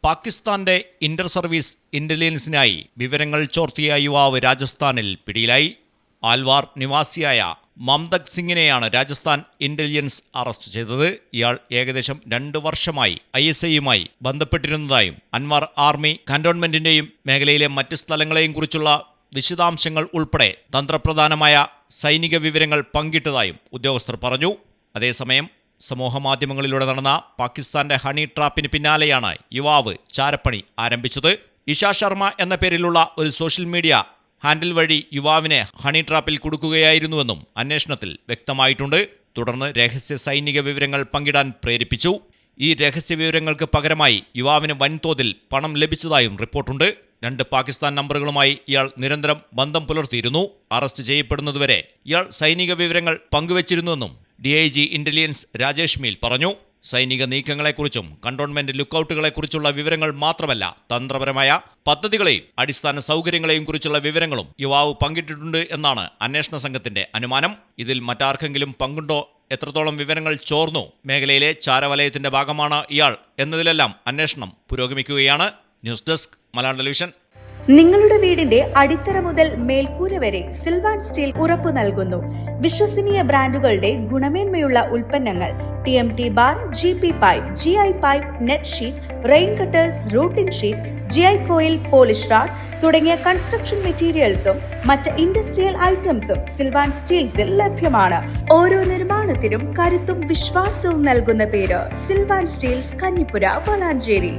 പാകിസ്ഥാന്റെ Inter service ഇന്റലിജൻസിനായി വിവരങ്ങൾ ചോർത്തിയ യുവാവ് രാജസ്ഥാനിൽ പിടിയിലായി. ആൽവാർ നിവാസിയായ മംതക് സിംഗിനെയാണ് രാജസ്ഥാൻ ഇന്റലിജൻസ് അറസ്റ്റ് ചെയ്തത്. ഇയാൾ ഏകദേശം 2 വർഷമായി ISIയുമായി ബന്ധപ്പെട്ടിരുന്നതായും അൻവർ ആർമി കന്റോൺമെന്റിന്റെയും മേഖലയിലെ മറ്റ് സ്ഥലങ്ങളെയും കുറിച്ചുള്ള വിശദാംശങ്ങൾ ഉൾപ്പെടെ തന്ത്രപ്രധാനമായ സൈനിക വിവരങ്ങൾ പങ്കിട്ടതായും ഉദ്യോഗസ്ഥർ പറഞ്ഞു. അതേസമയം സമൂഹമാധ്യമങ്ങളിലൂടെ നടന്ന പാകിസ്ഥാന്റെ ഹണി ട്രാപ്പിന് പിന്നാലെയാണ് യുവാവ് ചാരപ്പണി ആരംഭിച്ചത്. ഇഷ ശർമ്മ എന്ന പേരിലുള്ള ഒരു സോഷ്യൽ മീഡിയ ഹാൻഡിൽ വഴി യുവാവിനെ ഹണി ട്രാപ്പിൽ കുടുക്കുകയായിരുന്നുവെന്നും അന്വേഷണത്തിൽ വ്യക്തമായിട്ടുണ്ട്. തുടർന്ന് രഹസ്യ സൈനിക വിവരങ്ങൾ പങ്കിടാൻ പ്രേരിപ്പിച്ചു. ഈ രഹസ്യ വിവരങ്ങൾക്ക് പകരമായി യുവാവിന് വൻതോതിൽ പണം ലഭിച്ചതായും റിപ്പോർട്ടുണ്ട്. 2 പാകിസ്ഥാൻ നമ്പറുകളുമായി ഇയാൾ നിരന്തരം ബന്ധം പുലർത്തിയിരുന്നു. അറസ്റ്റ് ചെയ്യപ്പെടുന്നതുവരെ ഇയാൾ സൈനിക വിവരങ്ങൾ പങ്കുവച്ചിരുന്നുവെന്നും DIG ഇന്റലിജൻസ് രാജേഷ് മീൽ പറഞ്ഞു. സൈനിക നീക്കങ്ങളെക്കുറിച്ചും കണ്ടോൺമെന്റ് ലുക്കൌട്ടുകളെക്കുറിച്ചുള്ള വിവരങ്ങൾ മാത്രമല്ല, തന്ത്രപരമായ പദ്ധതികളെയും അടിസ്ഥാന സൗകര്യങ്ങളെയും കുറിച്ചുള്ള വിവരങ്ങളും യുവാവ് പങ്കിട്ടിട്ടുണ്ട് എന്നാണ് അന്വേഷണ സംഘത്തിന്റെ അനുമാനം. ഇതിൽ മറ്റാർക്കെങ്കിലും പങ്കുണ്ടോ, എത്രത്തോളം വിവരങ്ങൾ ചോർന്നു, മേഖലയിലെ ചാരവലയത്തിന്റെ ഭാഗമാണ് ഇയാൾ എന്നതിലെല്ലാം അന്വേഷണം പുരോഗമിക്കുകയാണ്. News desk Malayalam television. നിങ്ങളുടെ വീടിന്റെ അടിത്തറ മുതൽ മേൽക്കൂര വരെ സിൽവാൻ സ്റ്റീൽ ഉറപ്പു നൽകുന്നു. വിശ്വസനീയ ബ്രാൻഡുകളുടെ ഗുണമേന്മയുള്ള ഉൽപ്പന്നങ്ങൾ TMT bar, GP pipe, GI pipe, net sheet, rain cutters, routing sheet, GI coil, polish RAD തുടങ്ങിയ കൺസ്ട്രക്ഷൻ മെറ്റീരിയൽസും മറ്റ് ഇൻഡസ്ട്രിയൽ ഐറ്റംസും സിൽവാൻ സ്റ്റീൽസിൽ ലഭ്യമാണ്. ഓരോ നിർമ്മാണത്തിനും കരുത്തും വിശ്വാസവും നൽകുന്ന പേര് സിൽവാൻ സ്റ്റീൽസ്, കഞ്ഞിപ്പുര, വളാഞ്ചേരി.